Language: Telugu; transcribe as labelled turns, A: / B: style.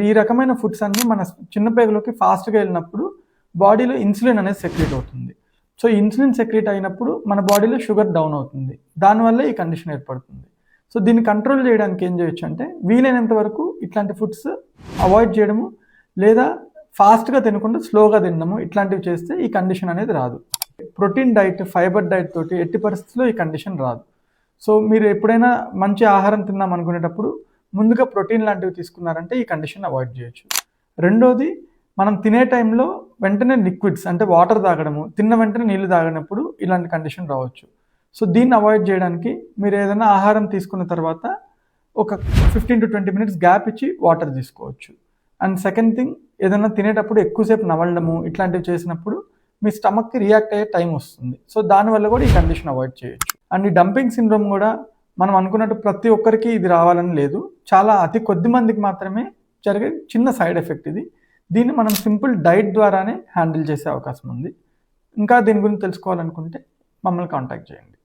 A: ఈ రకమైన ఫుడ్స్ అన్నీ మన చిన్న పేగులోకి ఫాస్ట్గా వెళ్ళినప్పుడు బాడీలో ఇన్సులిన్ అనేది సెక్రెట్ అవుతుంది. సో ఇన్సులిన్ సెక్రెట్ అయినప్పుడు మన బాడీలో షుగర్ డౌన్ అవుతుంది. దానివల్ల ఈ కండిషన్ ఏర్పడుతుంది. సో దీన్ని కంట్రోల్ చేయడానికి ఏం చేయొచ్చు అంటే వీలైనంత వరకు ఇట్లాంటి ఫుడ్స్ అవాయిడ్ చేయడము, లేదా ఫాస్ట్గా తినకుండా స్లోగా తినడము, ఇట్లాంటివి చేస్తే ఈ కండిషన్ అనేది రాదు. ప్రోటీన్ డైట్, ఫైబర్ డైట్ తోటి ఎట్టి పరిస్థితుల్లో ఈ కండిషన్ రాదు. సో మీరు ఎప్పుడైనా మంచి ఆహారం తిందాం అనుకునేటప్పుడు ముందుగా ప్రోటీన్ లాంటివి తీసుకున్నారంటే ఈ కండిషన్ అవాయిడ్ చేయొచ్చు. రెండోది, మనం తినే టైంలో వెంటనే లిక్విడ్స్ అంటే వాటర్ తాగడము, తిన్న వెంటనే నీళ్లు తాగినప్పుడు ఇలాంటి కండిషన్ రావచ్చు. సో దీన్ని అవాయిడ్ చేయడానికి మీరు ఏదైనా ఆహారం తీసుకున్న తర్వాత ఒక 15 to 20 minutes గ్యాప్ ఇచ్చి వాటర్ తీసుకోవచ్చు. అండ్ సెకండ్ థింగ్, ఏదైనా తినేటప్పుడు ఎక్కువసేపు నమలడము ఇట్లాంటివి చేసినప్పుడు మీ స్టమక్కి రియాక్ట్ అయ్యే టైం వస్తుంది. సో దానివల్ల కూడా ఈ కండిషన్ అవాయిడ్ చేయొచ్చు. అండ్ ఈ డంపింగ్ సిండ్రోమ్ కూడా మనం అనుకున్నట్టు ప్రతి ఒక్కరికి ఇది రావాలని లేదు. చాలా అతి కొద్ది మందికి మాత్రమే జరిగే చిన్న సైడ్ ఎఫెక్ట్ ఇది. దీన్ని మనం సింపుల్ డైట్ ద్వారానే హ్యాండిల్ చేసే అవకాశం ఉంది. ఇంకా దీని గురించి తెలుసుకోవాలనుకుంటే మమ్మల్ని కాంటాక్ట్ చేయండి.